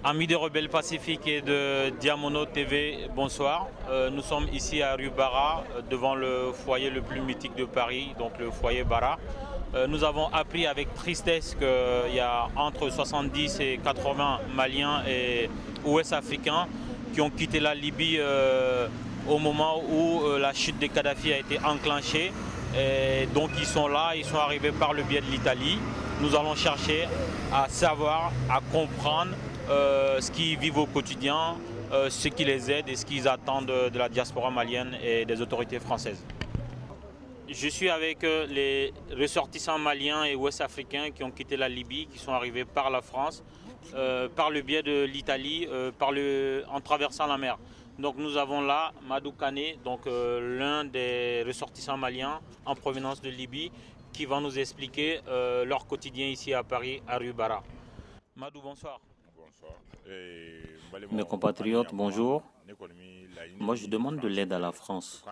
Amis des rebelles pacifiques et de Diamono TV, bonsoir. Nous sommes ici à rue Bara, devant le foyer le plus mythique de Paris, donc le foyer Bara. Nous avons appris avec tristesse qu'il y a entre 70 et 80 Maliens et Ouest-Africains qui ont quitté la Libye au moment où la chute de Kadhafi a été enclenchée. Et donc ils sont là, ils sont arrivés par le biais de l'Italie. Nous allons chercher à savoir, à comprendre ce qu'ils vivent au quotidien, ce qui les aide et ce qu'ils attendent de la diaspora malienne et des autorités françaises. Je suis avec les ressortissants maliens et ouest-africains qui ont quitté la Libye, qui sont arrivés par la France, par le biais de l'Italie, en traversant la mer. Donc nous avons là Madou Kane, donc l'un des ressortissants maliens en provenance de Libye, qui va nous expliquer leur quotidien ici à Paris, à rue Bara. Madou, bonsoir. Mes compatriotes, bonjour. Moi, je demande de l'aide à la France.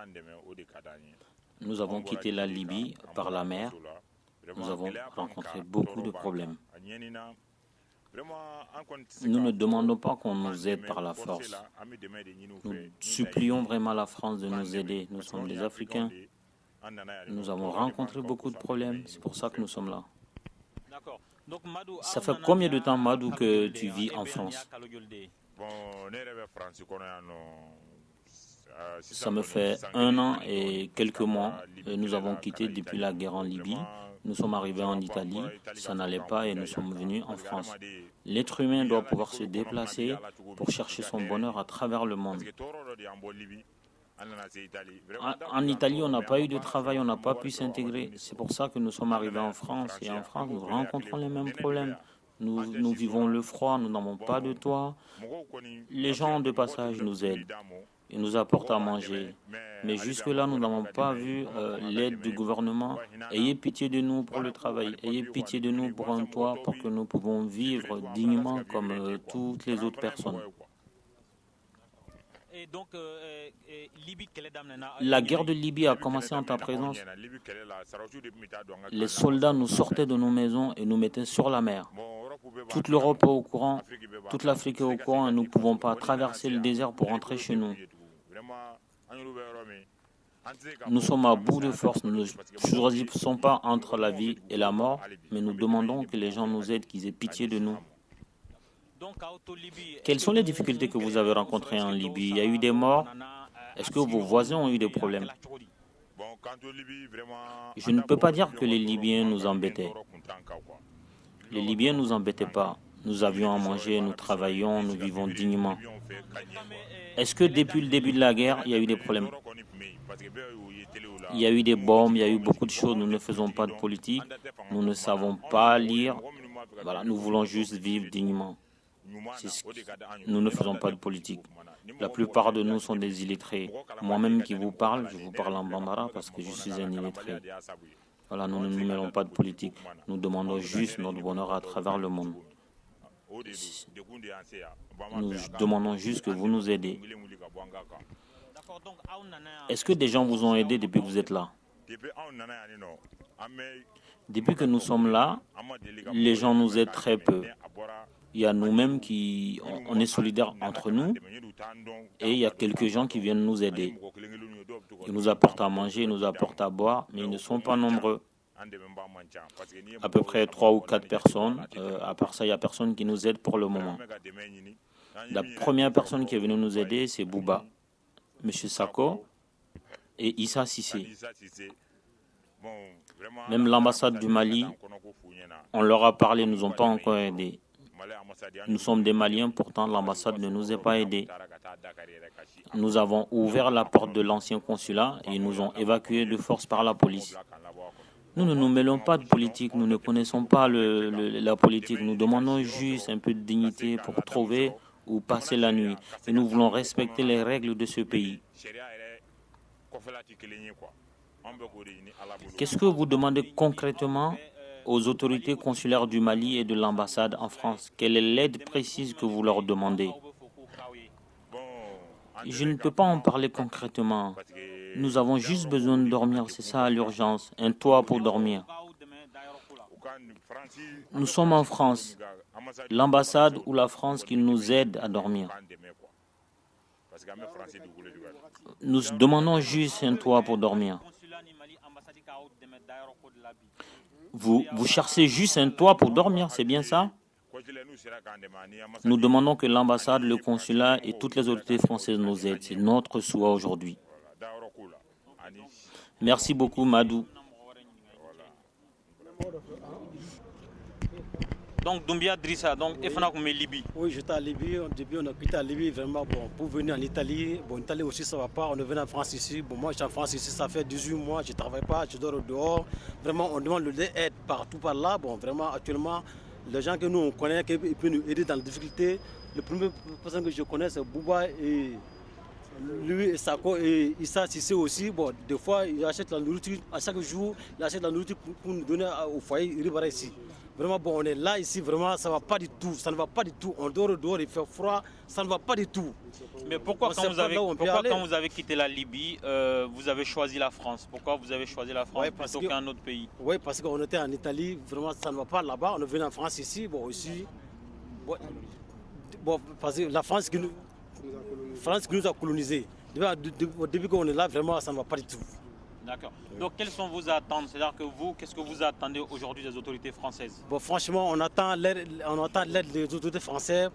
Nous avons quitté la Libye par la mer. Nous avons rencontré beaucoup de problèmes. Nous ne demandons pas qu'on nous aide par la force. Nous supplions vraiment la France de nous aider. Nous sommes des Africains. Nous avons rencontré beaucoup de problèmes. C'est pour ça que nous sommes là. Ça fait combien de temps, Madou, que tu vis en France? Ça me fait 1 an et quelques mois. Nous avons quitté depuis la guerre en Libye. Nous sommes arrivés en Italie. Ça n'allait pas et nous sommes venus en France. L'être humain doit pouvoir se déplacer pour chercher son bonheur à travers le monde. En Italie, on n'a pas eu de travail, on n'a pas pu s'intégrer. C'est pour ça que nous sommes arrivés en France. Et en France, nous rencontrons les mêmes problèmes. Nous vivons le froid, nous n'avons pas de toit. Les gens de passage nous aident. Ils nous apportent à manger. Mais jusque-là, nous n'avons pas vu l'aide du gouvernement. Ayez pitié de nous pour le travail. Ayez pitié de nous pour un toit pour que nous pouvons vivre dignement comme toutes les autres personnes. La guerre de Libye a commencé en ta présence. Les soldats nous sortaient de nos maisons et nous mettaient sur la mer. Toute l'Europe est au courant, toute l'Afrique est au courant et nous ne pouvons pas traverser le désert pour rentrer chez nous. Nous sommes à bout de force, nous ne choisissons pas entre la vie et la mort, mais nous demandons que les gens nous aident, qu'ils aient pitié de nous. Quelles sont les difficultés que vous avez rencontrées en Libye? Il y a eu des morts? Est-ce que vos voisins ont eu des problèmes? Je ne peux pas dire que les Libyens nous embêtaient. Les Libyens ne nous embêtaient pas. Nous avions à manger, nous travaillions, nous vivons dignement. Est-ce que depuis le début de la guerre, il y a eu des problèmes? Il y a eu des bombes, il y a eu beaucoup de choses. Nous ne faisons pas de politique. Nous ne savons pas lire. Voilà, nous voulons juste vivre dignement. Nous ne faisons pas de politique. La plupart de nous sont des illettrés. Moi-même qui vous parle, je vous parle en bambara parce que je suis un illettré. Voilà, nous ne nous mêlons pas de politique. Nous demandons juste notre bonheur à travers le monde. Nous demandons juste que vous nous aidez. Est-ce que des gens vous ont aidé depuis que vous êtes là? Depuis que nous sommes là, les gens nous aident très peu. Il y a nous-mêmes on est solidaires entre nous et il y a quelques gens qui viennent nous aider. Ils nous apportent à manger, ils nous apportent à boire, mais ils ne sont pas nombreux. À peu près 3 ou 4 personnes. À part ça, il n'y a personne qui nous aide pour le moment. La première personne qui est venue nous aider, c'est Bouba, M. Sako et Issa Sissé. Même l'ambassade du Mali, on leur a parlé, ils ne nous ont pas encore aidés. Nous sommes des Maliens, pourtant l'ambassade ne nous a pas aidés. Nous avons ouvert la porte de l'ancien consulat et ils nous ont évacués de force par la police. Nous ne nous mêlons pas de politique, nous ne connaissons pas la politique. Nous demandons juste un peu de dignité pour trouver ou passer la nuit. Et nous voulons respecter les règles de ce pays. Qu'est-ce que vous demandez concrètement aux autorités consulaires du Mali et de l'ambassade en France? Quelle est l'aide précise que vous leur demandez? Je ne peux pas en parler concrètement. Nous avons juste besoin de dormir, c'est ça l'urgence, un toit pour dormir. Nous sommes en France, l'ambassade ou la France qui nous aide à dormir. Nous demandons juste un toit pour dormir. Vous cherchez juste un toit pour dormir, c'est bien ça? Nous demandons que l'ambassade, le consulat et toutes les autorités françaises nous aident. C'est notre souhait aujourd'hui. Merci beaucoup, Madou. Donc, Doumbia Drissa, donc, Libye. Oui, j'étais à Libye. Au début, on a quitté la Libye vraiment pour venir en Italie. Bon, en Italie aussi, ça ne va pas. On est venu en France ici. Bon, moi, je suis en France ici, ça fait 18 mois. Je ne travaille pas, je dors dehors. Vraiment, on demande l'aide partout par là. Bon, vraiment, actuellement, les gens que nous, on connaît, qui peuvent nous aider dans les difficultés. Le premier personne que je connais, c'est Bouba et lui et Sako et Issa Sissé aussi. Bon, des fois, ils achètent la nourriture. À chaque jour, ils achètent la nourriture pour nous donner au foyer Ribara ici. Vraiment, bon, on est là ici, vraiment, ça ne va pas du tout. Ça ne va pas du tout. On dort dehors, il fait froid, ça ne va pas du tout. Mais pourquoi, quand vous avez quitté la Libye, vous avez choisi la France? Pourquoi vous avez choisi la France plutôt qu'un autre pays? Oui, parce qu'on était en Italie, vraiment, ça ne va pas là-bas. On est venu en France ici, bon, ici. Bon, parce que la France qui nous a colonisés. Au début qu'on est là, vraiment, ça ne va pas du tout. D'accord. Donc, quelles sont vos attentes? C'est-à-dire que vous, qu'est-ce que vous attendez aujourd'hui des autorités françaises? Bon, franchement, on attend l'aide des autorités françaises.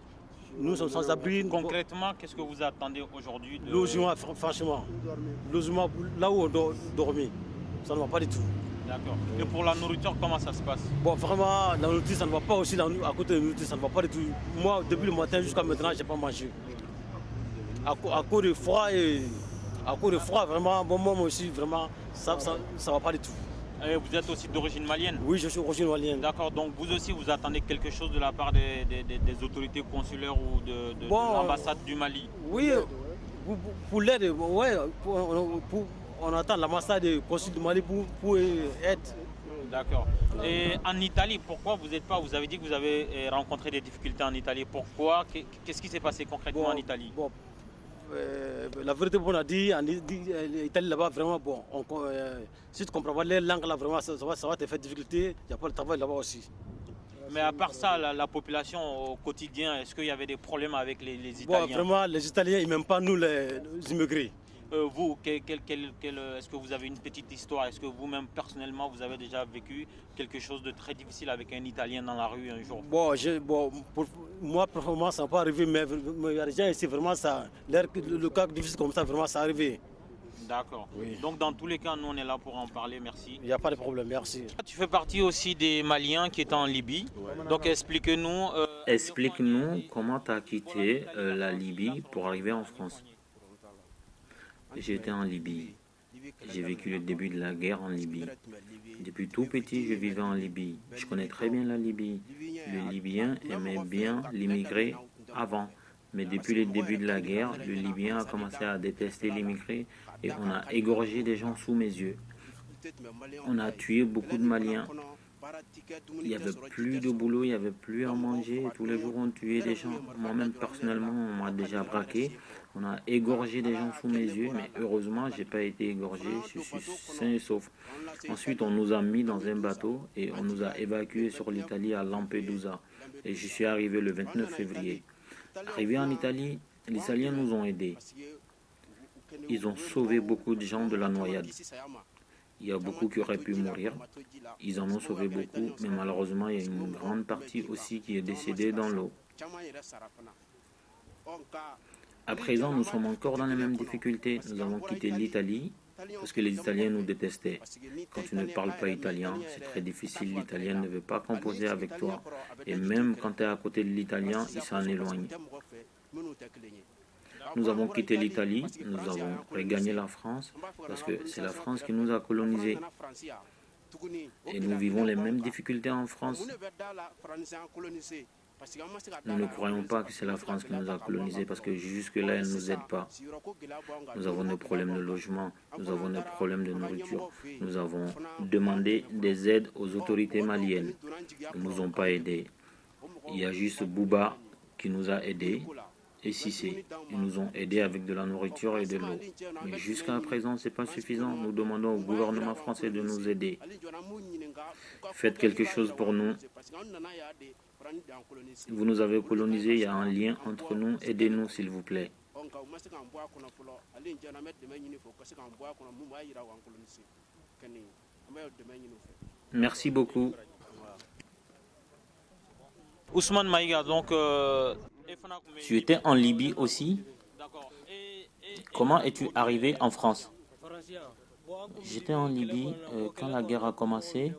Nous sommes sans abri. Concrètement, qu'est-ce que vous attendez aujourd'hui de... Logement, franchement. Logement, là où on doit dormir. Ça ne va pas du tout. D'accord. Et pour la nourriture, comment ça se passe? Bon, vraiment, la nourriture, ça ne va pas aussi. À côté de la nourriture, ça ne va pas du tout. Moi, depuis le matin jusqu'à maintenant, je n'ai pas mangé. À cause de froid vraiment, bon, moi aussi, vraiment, ça ne va pas du tout. Et vous êtes aussi d'origine malienne? Oui, je suis d'origine malienne. D'accord, donc vous aussi, vous attendez quelque chose de la part des autorités consulaires ou de l'ambassade du Mali? Oui, pour l'aide, ouais, on attend l'ambassade du consul du Mali pour aide. D'accord. Et en Italie, pourquoi vous n'êtes pas... Vous avez dit que vous avez rencontré des difficultés en Italie. Pourquoi? Qu'est-ce qui s'est passé concrètement en Italie? La vérité, on a dit, en Italie là-bas, vraiment, bon, si tu ne comprends pas les langues là, vraiment, ça va te faire difficulté. Il n'y a pas de travail là-bas aussi. Mais à part ça, la population au quotidien, est-ce qu'il y avait des problèmes avec les Italiens? Bon, vraiment, les Italiens, ils n'aiment pas nous, les immigrés. Vous, est-ce que vous avez une petite histoire? Est-ce que vous-même, personnellement, vous avez déjà vécu quelque chose de très difficile avec un Italien dans la rue un jour? Bon, pour moi, personnellement, ça n'a pas arrivé, mais il y a des gens ici, vraiment, le cas difficile comme ça, vraiment, ça arrivé. D'accord. Oui. Donc, dans tous les cas, nous, on est là pour en parler. Merci. Il n'y a pas de problème, merci. Tu fais partie aussi des Maliens qui étaient en Libye. Ouais. Donc, explique-nous... Explique-nous comment tu as quitté la Libye pour arriver en France. J'étais en Libye. J'ai vécu le début de la guerre en Libye. Depuis tout petit, je vivais en Libye. Je connais très bien la Libye. Le Libyen aimait bien l'immigré avant. Mais depuis le début de la guerre, le Libyen a commencé à détester l'immigré et on a égorgé des gens sous mes yeux. On a tué beaucoup de Maliens. Il n'y avait plus de boulot, il n'y avait plus à manger. Tous les jours, on tuait des gens. Moi-même, personnellement, on m'a déjà braqué. On a égorgé des gens sous mes yeux, mais heureusement, je n'ai pas été égorgé. Je suis sain et sauf. Ensuite, on nous a mis dans un bateau et on nous a évacués sur l'Italie à Lampedusa. Et je suis arrivé le 29 février. Arrivé en Italie, les Italiens nous ont aidés. Ils ont sauvé beaucoup de gens de la noyade. Il y a beaucoup qui auraient pu mourir. Ils en ont sauvé beaucoup, mais malheureusement, il y a une grande partie aussi qui est décédée dans l'eau. À présent, nous sommes encore dans les mêmes difficultés. Nous avons quitté l'Italie parce que les Italiens nous détestaient. Quand tu ne parles pas italien, c'est très difficile. L'italien ne veut pas composer avec toi. Et même quand tu es à côté de l'italien, il s'en éloigne. Nous avons quitté l'Italie, nous avons regagné la France parce que c'est la France qui nous a colonisés. Et nous vivons les mêmes difficultés en France. Nous ne croyons pas que c'est la France qui nous a colonisés parce que jusque-là, elle ne nous aide pas. Nous avons des problèmes de logement, nous avons des problèmes de nourriture. Nous avons demandé des aides aux autorités maliennes. Ils ne nous ont pas aidés. Il y a juste Bouba qui nous a aidés. et Cissé. Ils nous ont aidés avec de la nourriture et de l'eau. Mais jusqu'à présent, ce n'est pas suffisant. Nous demandons au gouvernement français de nous aider. Faites quelque chose pour nous. Vous nous avez colonisés, il y a un lien entre nous. Aidez-nous, s'il vous plaît. Merci beaucoup. Ousmane Maïga, donc... Tu étais en Libye aussi? Comment es-tu arrivé en France? J'étais en Libye quand la guerre a commencé.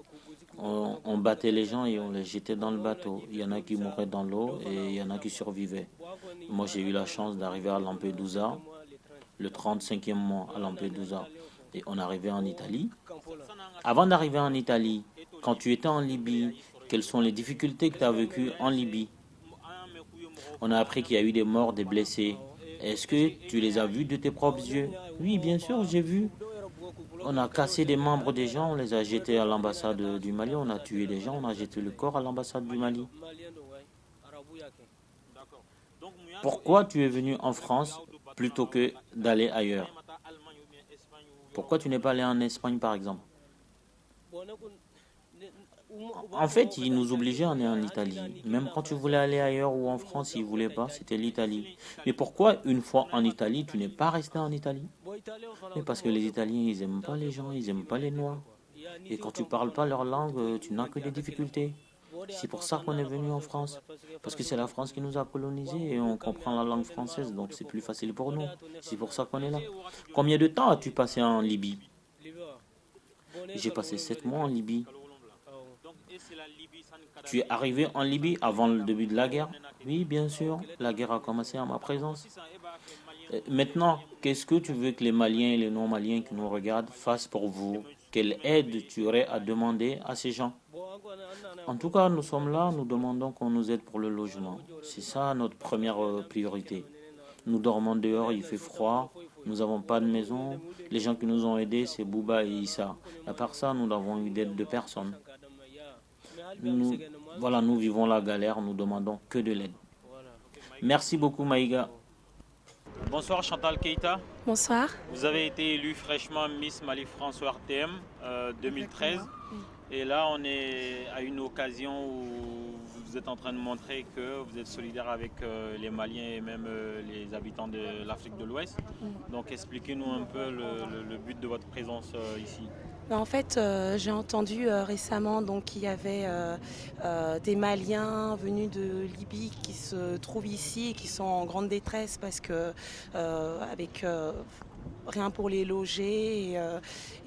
On battait les gens et on les jetait dans le bateau. Il y en a qui mouraient dans l'eau et il y en a qui survivaient. Moi, j'ai eu la chance d'arriver à Lampedusa, le 35e mois à Lampedusa. Et on arrivait en Italie. Avant d'arriver en Italie, quand tu étais en Libye, quelles sont les difficultés que tu as vécues en Libye? On a appris qu'il y a eu des morts, des blessés. Est-ce que tu les as vus de tes propres yeux? Oui, bien sûr, j'ai vu. On a cassé des membres des gens, on les a jetés à l'ambassade du Mali, on a tué des gens, on a jeté le corps à l'ambassade du Mali. Pourquoi tu es venu en France plutôt que d'aller ailleurs? Pourquoi tu n'es pas allé en Espagne, par exemple? En fait, ils nous obligeaient à aller en Italie. Même quand tu voulais aller ailleurs ou en France, ils ne voulaient pas, c'était l'Italie. Mais pourquoi, une fois en Italie, tu n'es pas resté en Italie? Mais parce que les Italiens, ils n'aiment pas les gens, ils n'aiment pas les Noirs. Et quand tu ne parles pas leur langue, tu n'as que des difficultés. C'est pour ça qu'on est venu en France. Parce que c'est la France qui nous a colonisés et on comprend la langue française, donc c'est plus facile pour nous. C'est pour ça qu'on est là. Combien de temps as-tu passé en Libye? J'ai passé 7 mois en Libye. Tu es arrivé en Libye avant le début de la guerre? Oui, bien sûr. La guerre a commencé en ma présence. Maintenant, qu'est-ce que tu veux que les Maliens et les non-Maliens qui nous regardent fassent pour vous? Quelle aide tu aurais à demander à ces gens? En tout cas, nous sommes là, nous demandons qu'on nous aide pour le logement. C'est ça notre première priorité. Nous dormons dehors, il fait froid, nous n'avons pas de maison. Les gens qui nous ont aidés, c'est Bouba et Issa. À part ça, nous n'avons eu d'aide de personne. Nous vivons la galère, nous demandons que de l'aide. Merci beaucoup Maïga. Bonsoir Chantal Keita. Bonsoir. Vous avez été élue fraîchement Miss Mali France ORTM 2013. Et là, on est à une occasion où vous êtes en train de montrer que vous êtes solidaire avec les Maliens et même les habitants de l'Afrique de l'Ouest. Donc expliquez-nous un peu le but de votre présence ici. En fait, j'ai entendu récemment qu'il y avait des Maliens venus de Libye qui se trouvent ici et qui sont en grande détresse parce que avec rien pour les loger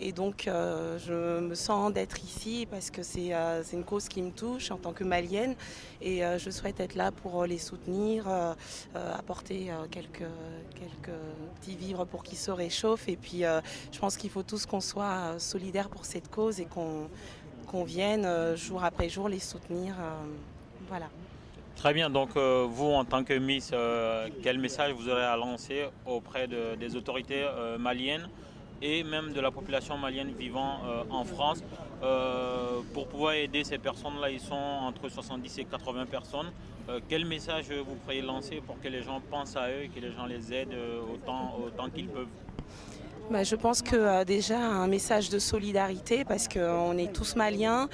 et donc je me sens d'être ici parce que c'est une cause qui me touche en tant que malienne et je souhaite être là pour les soutenir, apporter quelques petits vivres pour qu'ils se réchauffent et puis je pense qu'il faut tous qu'on soit solidaires pour cette cause et qu'on vienne jour après jour les soutenir. Voilà. Très bien, donc vous en tant que Miss, quel message vous aurez à lancer auprès des autorités maliennes et même de la population malienne vivant en France pour pouvoir aider ces personnes-là? Ils sont entre 70 et 80 personnes. Quel message vous pourriez lancer pour que les gens pensent à eux et que les gens les aident autant qu'ils peuvent? Je pense que déjà un message de solidarité parce qu'on est tous maliens,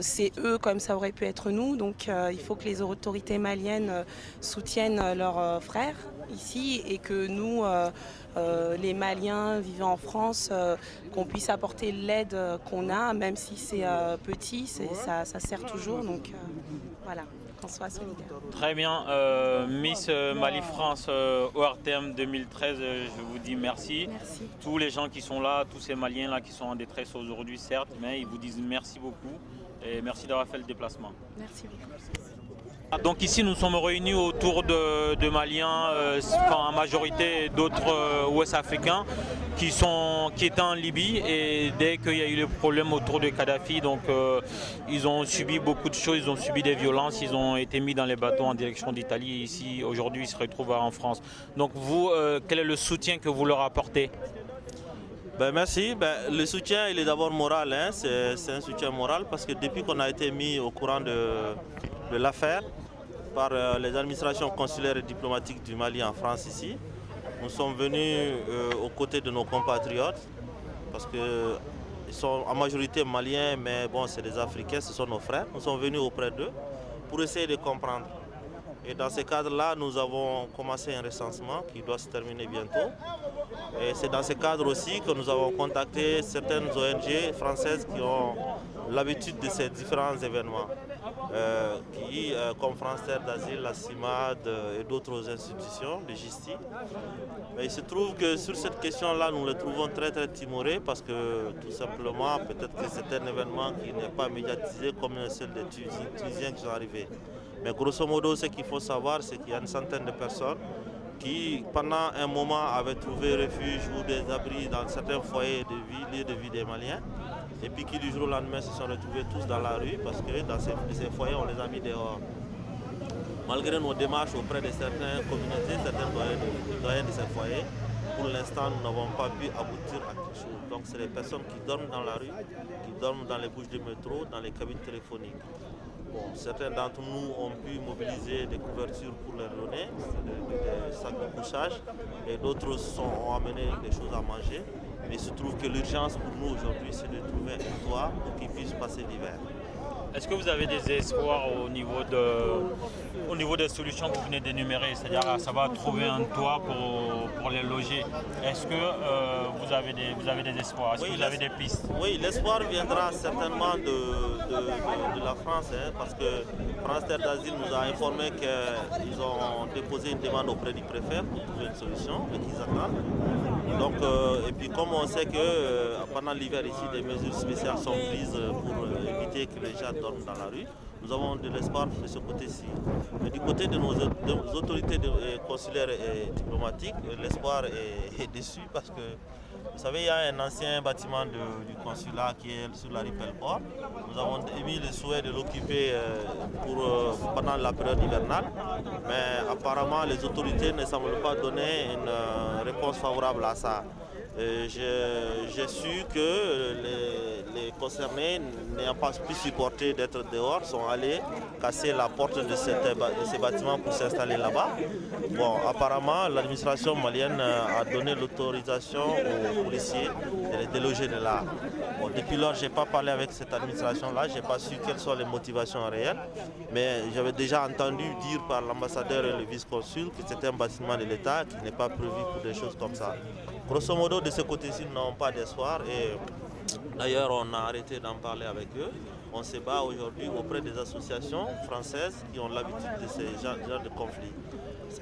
c'est eux comme ça aurait pu être nous, donc il faut que les autorités maliennes soutiennent leurs frères ici et que nous, les Maliens vivant en France, qu'on puisse apporter l'aide qu'on a, même si c'est petit, ça sert toujours, donc voilà. Soit solidaire. Très bien, Miss Mali France ORTM 2013, je vous dis merci. Merci. Tous les gens qui sont là, tous ces Maliens là qui sont en détresse aujourd'hui certes, mais ils vous disent merci beaucoup et merci d'avoir fait le déplacement. Merci beaucoup. Donc ici nous sommes réunis autour de Maliens, en majorité d'autres Ouest africains qui étaient en Libye et dès qu'il y a eu le problème autour de Kadhafi, donc ils ont subi beaucoup de choses, ils ont subi des violences, ils ont été mis dans les bateaux en direction d'Italie et ici aujourd'hui ils se retrouvent en France. Donc vous, quel est le soutien que vous leur apportez? Merci. Le soutien il est d'abord moral, hein. C'est un soutien moral parce que depuis qu'on a été mis au courant de l'affaire, par les administrations consulaires et diplomatiques du Mali en France ici. Nous sommes venus aux côtés de nos compatriotes parce qu'ils sont en majorité maliens, mais bon, c'est des Africains, ce sont nos frères. Nous sommes venus auprès d'eux pour essayer de comprendre. Et dans ce cadre-là, nous avons commencé un recensement qui doit se terminer bientôt. Et c'est dans ce cadre aussi que nous avons contacté certaines ONG françaises qui ont l'habitude de ces différents événements, comme France Terre d'Asile, la CIMAD et d'autres institutions de justice. Mais il se trouve que sur cette question-là, nous les trouvons très timorés parce que tout simplement, peut-être que c'est un événement qui n'est pas médiatisé comme celle des Tunisiens qui sont arrivés. Mais grosso modo, ce qu'il faut savoir, c'est qu'il y a une centaine de personnes qui, pendant un moment, avaient trouvé refuge ou des abris dans certains foyers de vie, lieux de vie des Maliens, et puis qui, du jour au lendemain, se sont retrouvés tous dans la rue parce que dans ces foyers, on les a mis dehors. Malgré nos démarches auprès de certaines communautés, certains doyens de ces foyers, pour l'instant, nous n'avons pas pu aboutir à quelque chose. Donc, c'est les personnes qui dorment dans la rue, qui dorment dans les bouches de métro, dans les cabines téléphoniques. Bon, certains d'entre nous ont pu mobiliser des couvertures pour leur donner, des sacs de couchage, et d'autres ont amené des choses à manger. Mais il se trouve que l'urgence pour nous aujourd'hui, c'est de trouver un toit pour qu'ils puissent passer l'hiver. Est-ce que vous avez des espoirs au niveau des solutions que vous venez d'énumérer, c'est-à-dire à savoir trouver un toit pour les loger? Est-ce que vous avez des espoirs? Est-ce que vous avez des pistes? Oui, l'espoir viendra certainement de la France, parce que France Terre d'Asile nous a informé qu'ils ont déposé une demande auprès du préfet pour trouver une solution et qu'ils attendent. Donc, et puis comme on sait que pendant l'hiver ici, des mesures spéciales sont prises pour éviter que les gens dorment dans la rue, nous avons de l'espoir de ce côté-ci. Mais du côté de nos autorités consulaires et diplomatiques, l'espoir est déçu parce que, vous savez, il y a un ancien bâtiment du consulat qui est sur la rue Pelleport. Nous avons émis le souhait de l'occuper pendant la période hivernale, mais apparemment les autorités ne semblent pas donner une réponse favorable à ça. J'ai su que les concernés, n'ayant pas pu supporter d'être dehors, sont allés casser la porte de ces bâtiments pour s'installer là-bas. Bon, apparemment, l'administration malienne a donné l'autorisation aux policiers de les déloger de là. Bon, depuis lors, je n'ai pas parlé avec cette administration-là, je n'ai pas su quelles sont les motivations réelles, mais j'avais déjà entendu dire par l'ambassadeur et le vice-consul que c'était un bâtiment de l'État qui n'est pas prévu pour des choses comme ça. Grosso modo, de ce côté-ci, nous n'avons pas d'espoir et d'ailleurs, on a arrêté d'en parler avec eux. On se bat aujourd'hui auprès des associations françaises qui ont l'habitude de ce genre de conflits.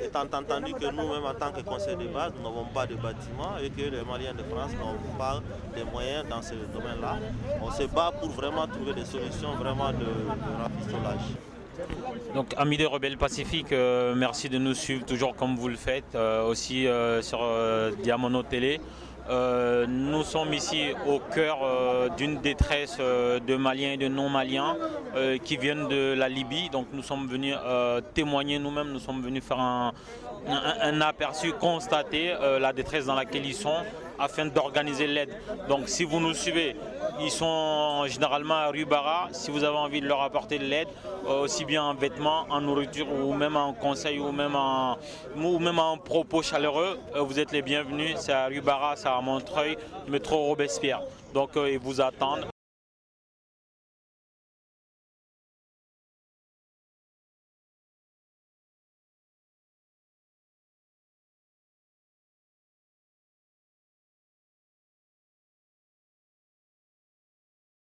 Étant entendu que nous-mêmes, en tant que conseil de base, nous n'avons pas de bâtiment et que les Maliens de France n'ont pas de moyens dans ce domaine-là, on se bat pour vraiment trouver des solutions vraiment de rafistolage. Donc, amis des Rebelles Pacifiques, merci de nous suivre toujours comme vous le faites, aussi sur Diamono Télé. Nous sommes ici au cœur d'une détresse de Maliens et de non-Maliens qui viennent de la Libye. Donc nous sommes venus témoigner nous-mêmes, nous sommes venus faire un aperçu, constater la détresse dans laquelle ils sont afin d'organiser l'aide. Donc si vous nous suivez, ils sont généralement à Rue Bara. Si vous avez envie de leur apporter de l'aide, aussi bien en vêtements, en nourriture ou même en conseil ou même en propos chaleureux, vous êtes les bienvenus. C'est à Rue Bara, c'est à Montreuil, métro Robespierre. Donc ils vous attendent